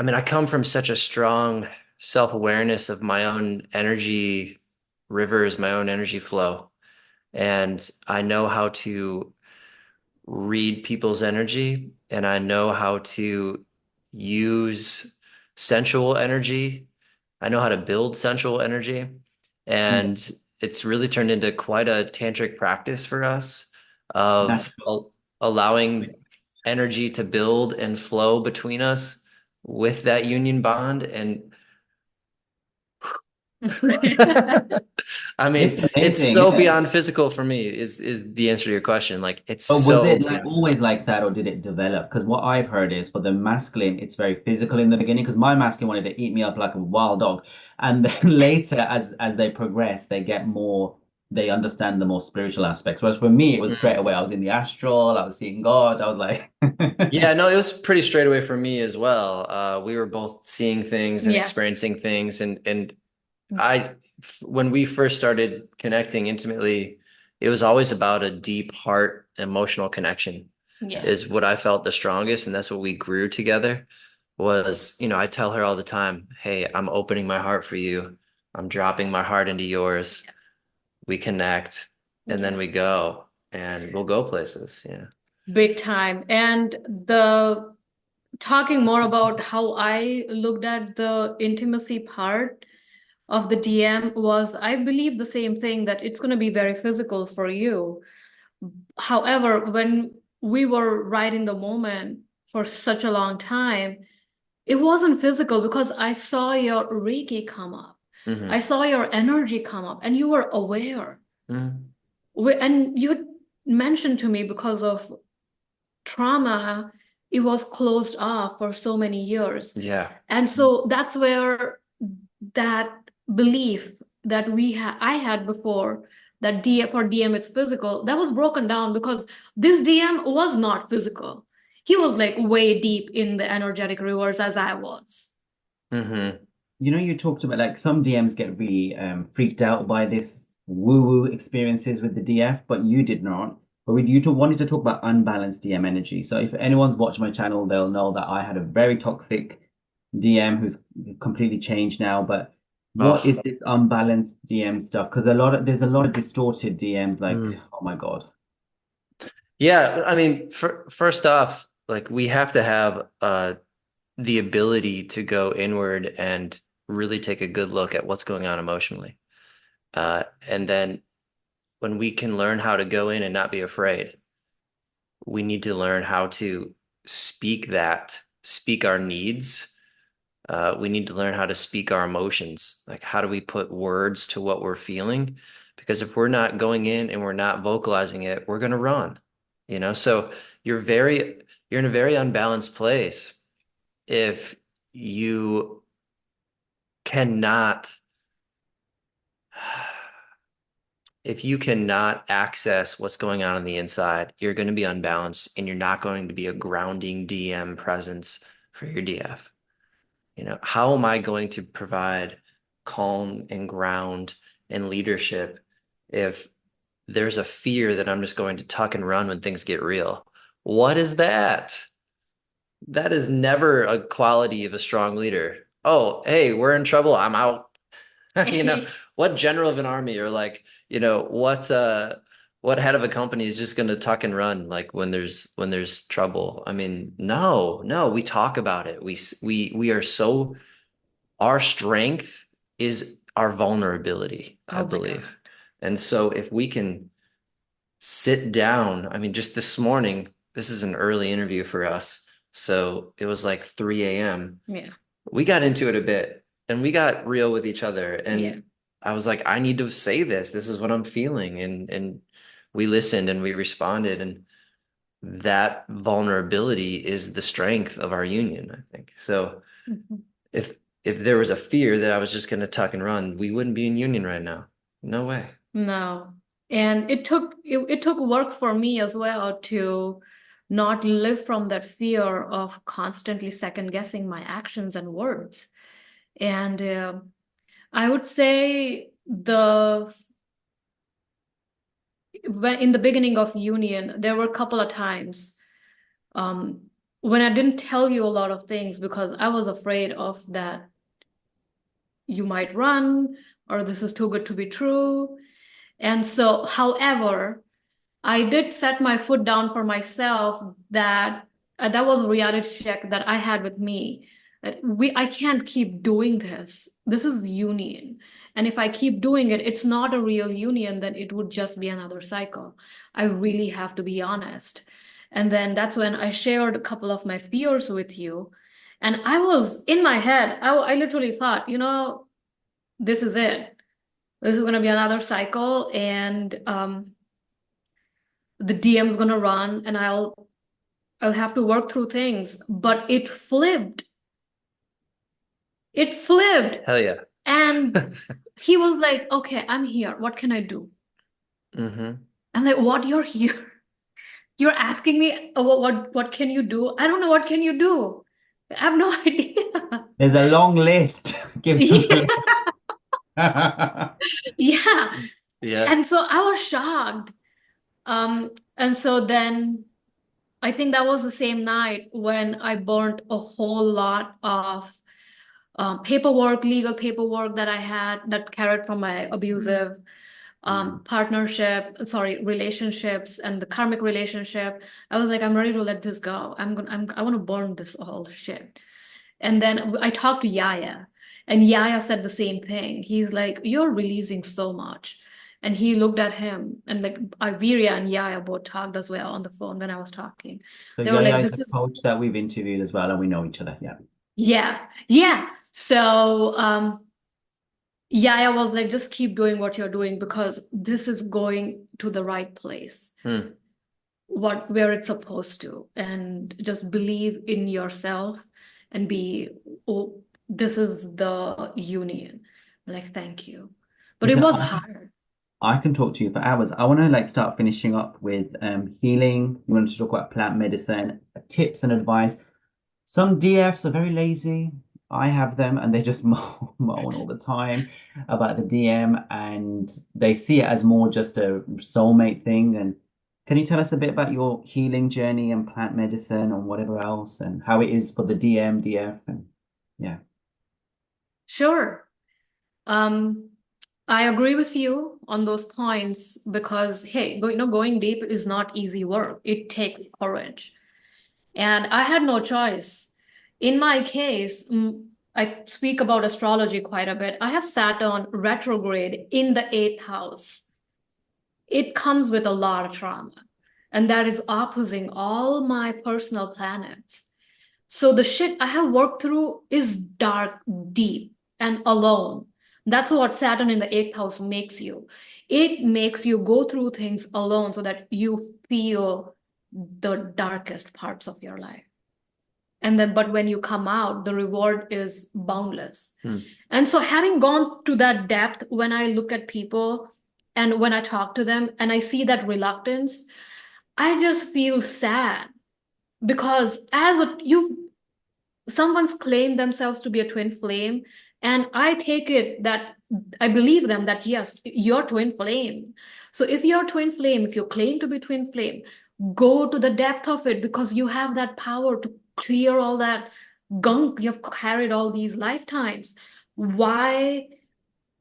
mean, I come from such a strong self-awareness of my own energy rivers, my own energy flow. And I know how to read people's energy and I know how to use sensual energy. I know how to build sensual energy. Yeah, And it's really turned into quite a tantric practice for us of natural. allowing energy to build and flow between us with that union bond. And I It's mean, it's amazing, so isn't it? beyond physical for me is the answer to your question. Like it's But was so it like beyond. always like that, or did it develop? Because what I've heard is for the masculine, it's very physical in the beginning. Because my masculine wanted to eat me up like a wild dog, and then later, as they progress, they get more. They understand the more spiritual aspects. Whereas for me, it was straight away. I was in the astral. I was seeing God. I was like, Yeah, no, it was pretty straight away for me as well. We were both seeing things and Yeah. experiencing things, and I, when we first started connecting intimately, it was always about a deep heart emotional connection Yeah. is what I felt the strongest, and that's what we grew together. Was, I tell her all the time, "Hey, I'm opening my heart for you. I'm dropping my heart into yours. We connect, and then Yeah. we go, and we'll go places." Yeah. Big time. And the talking more about how I looked at the intimacy part of the DM was I believe the same thing that it's going to be very physical for you. However, when we were right in the moment for such a long time, it wasn't physical because I saw your Reiki come up. I Mm-hmm. saw your energy come up and you were aware. Mm-hmm. And you mentioned to me because of trauma, it was closed off for so many years. Yeah. And so that's where that belief that I had before that DM is physical, that was broken down because this DM was not physical. he was like way deep in the energetic rivers as I was. Mm-hmm. You know, you talked about like some DMs get really freaked out by this woo-woo experiences with the DF, but you did not. But wanted to talk about unbalanced DM energy. So if anyone's watched my channel, they'll know that I had a very toxic DM who's completely changed now. But what Oh, is this unbalanced DM stuff? Because there's a lot of distorted DMs, like, oh my God. yeah. I mean, first off, like we have to have the ability to go inward and really take a good look at what's going on emotionally. And then when we can learn how to go in and not be afraid, we need to learn how to speak our needs. We need to learn how to speak our emotions. Like, how do we put words to what we're feeling? Because if we're not going in and we're not vocalizing it, we're going to run, you know? So you're in a very unbalanced place if you cannot if you cannot access what's going on the inside, you're going to be unbalanced and you're not going to be a grounding DM presence for your DF. You know, how am I going to provide calm and ground and leadership if there's a fear that I'm just going to tuck and run when things get real? What is that? That is never a quality of a strong leader. Oh, hey, we're in trouble. I'm out. You know, what general of an army or like, you know, what head of a company is just going to tuck and run like when there's trouble? I mean, no, we talk about it. We are so our strength is our vulnerability, I Oh my God. believe. And so if we can sit down, I mean, just this morning, this is an early interview for us. So it was like 3 a.m. Yeah. We got into it a bit and we got real with each other. Yeah. And I was like, I need to say this. This is what I'm feeling. And we listened and we responded. And that vulnerability is the strength of our union, I think. So Mhm. if if there was a fear that I was just going to tuck and run, we wouldn't be in union right now. No way. No. And it took work for me as well to not live from that fear of constantly second guessing my actions and words. And I would say in the beginning of union, there were a couple of times um, when I didn't tell you a lot of things because I was afraid of that you might run or this is too good to be true. And so, however, I did set my foot down for myself that was a reality check that I had with me. That I can't keep doing this. This is union. And if I keep doing it, it's not a real union, then it would just be another cycle. I really have to be honest. And then that's when I shared a couple of my fears with you. And I was in my head, I literally thought, this is it. This is going to be another cycle. And the DM's gonna run and I'll have to work through things. But it flipped. It flipped. Hell yeah. And he was like, okay, I'm here. What can I do? Mm-hmm. I'm like, what? You're here. You're asking me what can you do? I don't know what can you do. I have no idea. There's a long list. Give them Yeah. a... Yeah. Yeah. And so I was shocked. And so then I think that was the same night when I burnt a whole lot of legal paperwork that I had that carried from my abusive relationships and the karmic relationship. I was like, I'm ready to let this go. I want to burn this all shit. And then I talked to Yaya, and Yaya said the same thing. He's like, you're releasing so much. And he looked at him, and like Viriya and Yaya both talked as well on the phone when I was talking. So They were Yaya like, is this a is, coach that we've interviewed as well, and we know each other. Yeah. yeah, yeah. So, Yaya was like, just keep doing what you're doing because this is going to the right place, Hmm. where it's supposed to, and just believe in yourself and oh, this is the union. Like, thank you. But it Listen, was hard. I can talk to you for hours. I want to like start finishing up with healing. We want to talk about plant medicine, tips and advice. Some DFs are very lazy. I have them and they just moan all the time about the DM and they see it as more just a soulmate thing. And can you tell us a bit about your healing journey and plant medicine and whatever else and how it is for the DM, DF and yeah. Sure. I agree with you on those points because, hey, going deep is not easy work. It takes courage. And I had no choice. In my case, I speak about astrology quite a bit. I have Saturn retrograde in the eighth house. It comes with a lot of trauma, and that is opposing all my personal planets. So the shit I have worked through is dark, deep, and alone. That's what Saturn in the eighth house makes you. It makes you go through things alone so that you feel the darkest parts of your life. And then, but when you come out, the reward is boundless. And so, having gone to that depth, when I look at people and when I talk to them and I see that reluctance, I just feel sad because someone's claimed themselves to be a twin flame, and I take it that I believe them that yes, you're twin flame. So if you're twin flame, if you claim to be twin flame, go to the depth of it because you have that power to clear all that gunk you've carried all these lifetimes. Why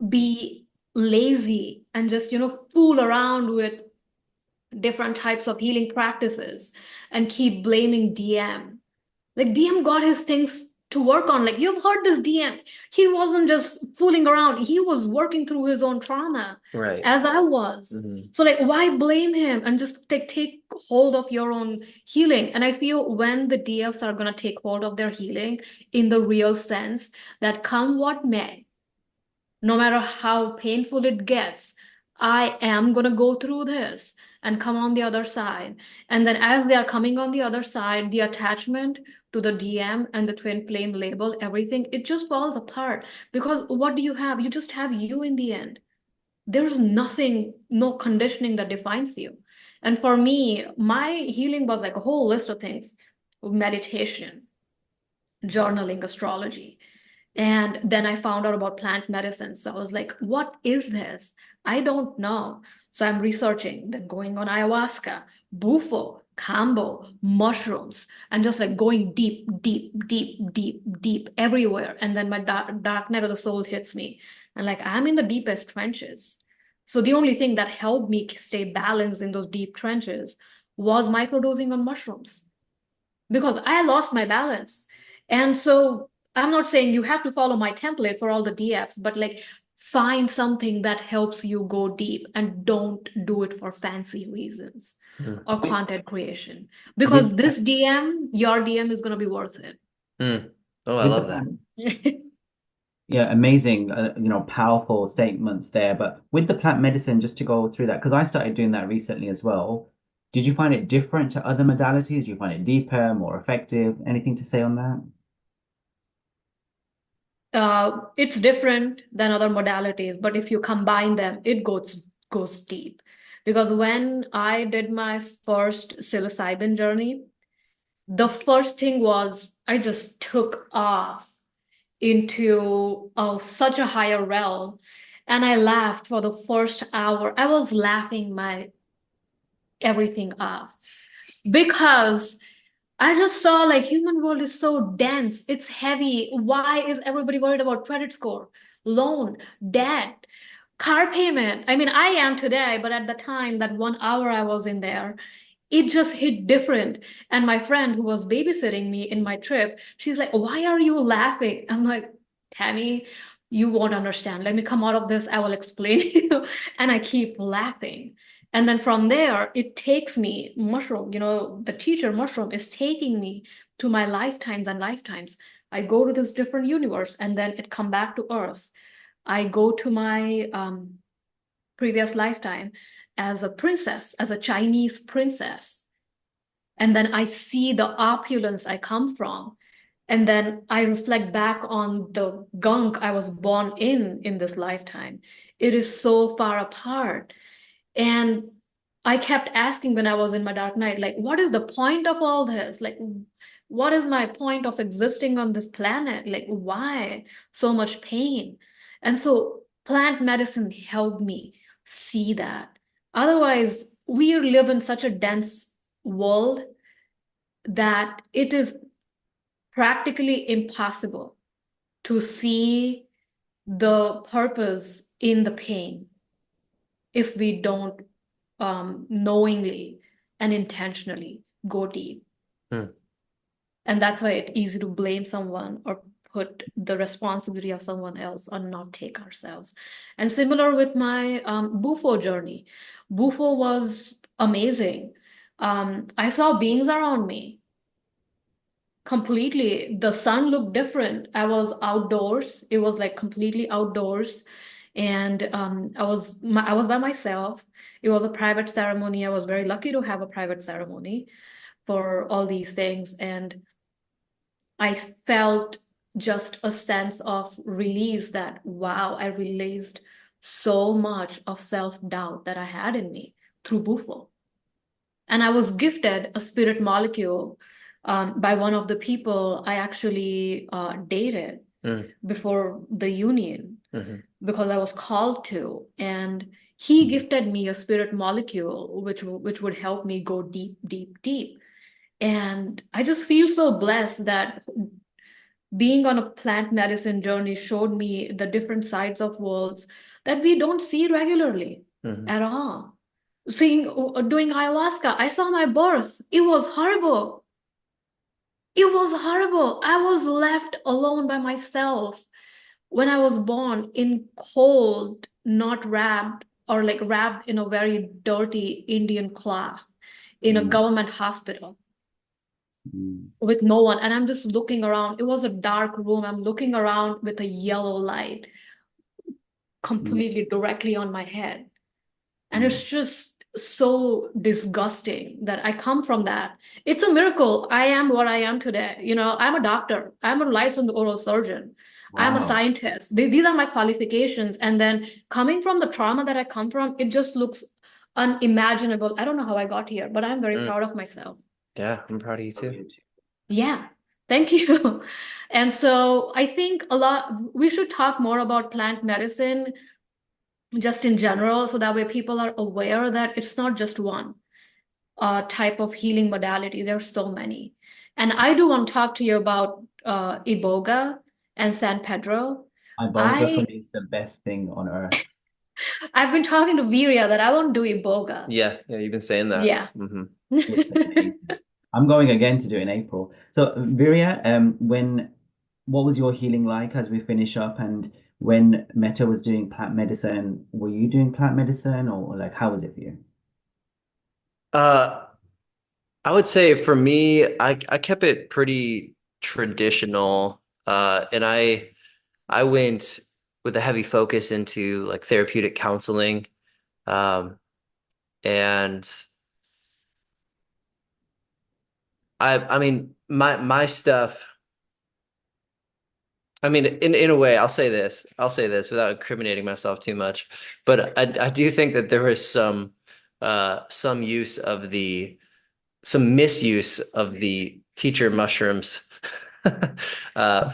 be lazy and just fool around with different types of healing practices and keep blaming DM? Like, DM got his things to work on. Like, you've heard this DM. He wasn't just fooling around. He was working through his own trauma, Right. as I was. So, like, why blame him and just take hold of your own healing? And I feel when the DFs are going to take hold of their healing in the real sense, that come what may, no matter how painful it gets, I am going to go through this and come on the other side. And then as they are coming on the other side, the attachment to the DM and the twin flame label, everything, it just falls apart. Because what do you have? You just have you in the end. There's nothing, no conditioning that defines you. And for me, my healing was like a whole list of things: meditation, journaling, astrology. And then I found out about plant medicine. So I was like, what is this? I don't know. So I'm researching, then going on ayahuasca, bufo, kambo, mushrooms, and just like going deep, deep, deep, deep, deep everywhere. And then my dark night of the soul hits me. And like, I'm in the deepest trenches. So the only thing that helped me stay balanced in those deep trenches was microdosing on mushrooms because I lost my balance. And so I'm not saying you have to follow my template for all the DFs, but like find something that helps you go deep and don't do it for fancy reasons or content creation. Because this DM, your DM is going to be worth it. Oh, I love that. Yeah, amazing, powerful statements there. But with the plant medicine, just to go through that, because I started doing that recently as well. Did you find it different to other modalities? Do you find it deeper, more effective? Anything to say on that? It's different than other modalities, but if you combine them, it goes deep. Because when I did my first psilocybin journey, the first thing was I just took off into such a higher realm, and I laughed for the first hour. I was laughing my everything off because I just saw like human world is so dense. It's heavy. Why is everybody worried about credit score, loan, debt, car payment? I mean, I am today, but at the time, that 1 hour I was in there, it just hit different. And my friend who was babysitting me in my trip, she's like, why are you laughing? I'm like, Tammy, you won't understand. Let me come out of this. I will explain to you. And I keep laughing. And then from there, it takes me, mushroom, the teacher mushroom is taking me to my lifetimes and lifetimes. I go to this different universe and then it come back to Earth. I go to my previous lifetime as a princess, as a Chinese princess. And then I see the opulence I come from. And then I reflect back on the gunk I was born in this lifetime. It is so far apart. And I kept asking when I was in my dark night, like, what is the point of all this? Like, what is my point of existing on this planet? Like, why so much pain? And so plant medicine helped me see that. Otherwise, we live in such a dense world that it is practically impossible to see the purpose in the pain if we don't knowingly and intentionally go deep. Hmm. And that's why it's easy to blame someone or put the responsibility of someone else or not take ourselves. And similar with my Bufo journey. Bufo was amazing. I saw beings around me completely. The sun looked different. I was outdoors. It was like completely outdoors. And I was by myself. It was a private ceremony. I was very lucky to have a private ceremony for all these things. And I felt just a sense of release that, wow, I released so much of self-doubt that I had in me through Bufo. And I was gifted a spirit molecule by one of the people I actually dated before the union because I was called to. And he gifted me a spirit molecule, which would help me go deep, deep, deep. And I just feel so blessed that being on a plant medicine journey showed me the different sides of worlds that we don't see regularly at all. Doing ayahuasca, I saw my birth. It was horrible. It was horrible. I was left alone by myself when I was born in cold, not wrapped or like wrapped in a very dirty Indian cloth in a government hospital with no one. And I'm just looking around. It was a dark room. I'm looking around with a yellow light completely directly on my head. And it's just so disgusting that I come from that. It's a miracle. I am what I am today. You know, I'm a doctor. I'm a licensed oral surgeon. I'm a Wow. scientist. These are my qualifications. And then coming from the trauma that I come from, it just looks unimaginable. I don't know how I got here, but I'm very proud of myself. Yeah, I'm proud of you too. Yeah, thank you. And so I think we should talk more about plant medicine just in general, so that way people are aware that it's not just one type of healing modality. There's so many. And I do want to talk to you about Iboga and San Pedro. Iboga for me is the best thing on earth. I've been talking to Viriya that I want to do Iboga. Yeah, you've been saying that. Yeah. Looks amazing. I'm going again to do it in April. So, Virya, what was your healing like as we finish up? And when Metta was doing plant medicine, were you doing plant medicine or like how was it for you? Uh, I would say for me, I kept it pretty traditional. And I went with a heavy focus into like therapeutic counseling. And I mean my stuff, I mean in a way, I'll say this without incriminating myself too much, but I do think that there was some use of some misuse of the teacher mushrooms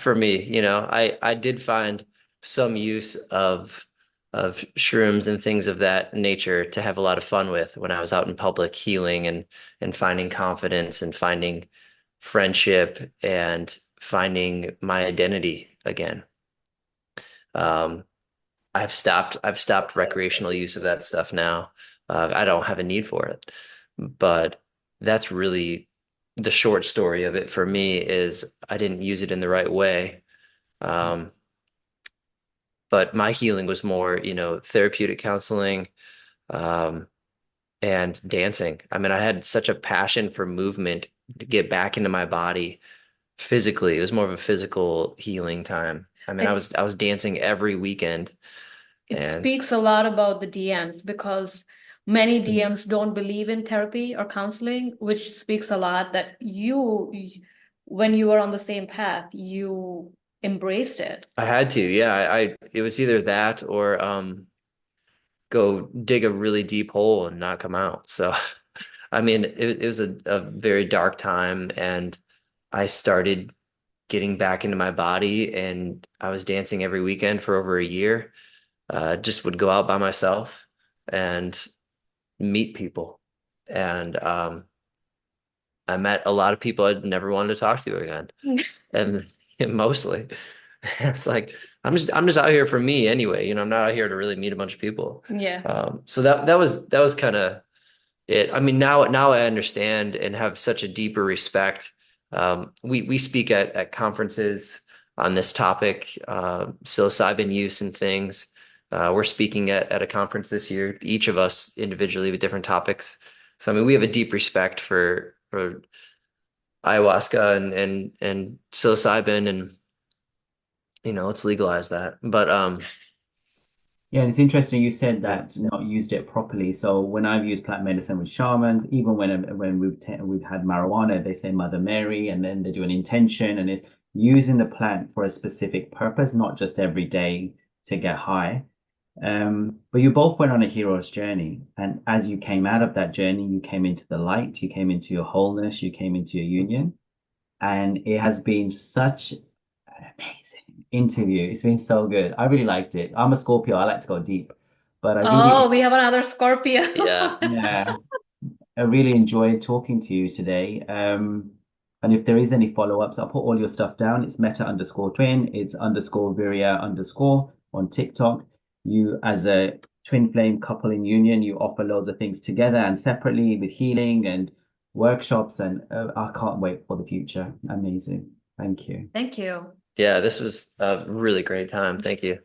for me. You know, I did find some use of shrooms and things of that nature to have a lot of fun with when I was out in public healing and finding confidence and finding friendship and finding my identity again. Um, I've stopped recreational use of that stuff now. I don't have a need for it, but that's really the short story of it for me is I didn't use it in the right way. Um, but my healing was more, you know, therapeutic counseling, um, and dancing. I mean, I had such a passion for movement to get back into my body physically. It was more of a physical healing time. I mean, I was dancing every weekend. It And speaks a lot about the DMs because many DMs don't believe in therapy or counseling, which speaks a lot that when you were on the same path, you embraced it. I had to, yeah. It was either that or go dig a really deep hole and not come out. So, I mean, it was a very dark time, and I started getting back into my body, and I was dancing every weekend for over a year. Just would go out by myself and meet people. And I met a lot of people I'd never wanted to talk to again. And mostly it's like I'm just out here for me anyway. I'm not out here to really meet a bunch of people. Yeah. So that was kind of it. I mean, now I understand and have such a deeper respect. We speak at conferences on this topic, psilocybin use and things. We're speaking at a conference this year, each of us individually with different topics. So I mean, we have a deep respect for ayahuasca and psilocybin, and let's legalize that. But Yeah, and it's interesting you said that not used it properly. So when I've used plant medicine with shamans, even when we've had marijuana, they say Mother Mary, and then they do an intention, and it's using the plant for a specific purpose, not just every day to get high. But you both went on a hero's journey, and as you came out of that journey, you came into the light, you came into your wholeness, you came into your union, and it has been such an amazing interview. It's been so good. I really liked it. I'm a Scorpio. I like to go deep, but Oh, we have another Scorpio. yeah, yeah, I really enjoyed talking to you today. And if there is any follow-ups, I'll put all your stuff down. It's Metta underscore twin. It's underscore Viriya underscore on TikTok. You, as a twin flame couple in union, you offer loads of things together and separately with healing and workshops. And I can't wait for the future. Amazing. Thank you. Thank you. yeah, this was a really great time. Thank you.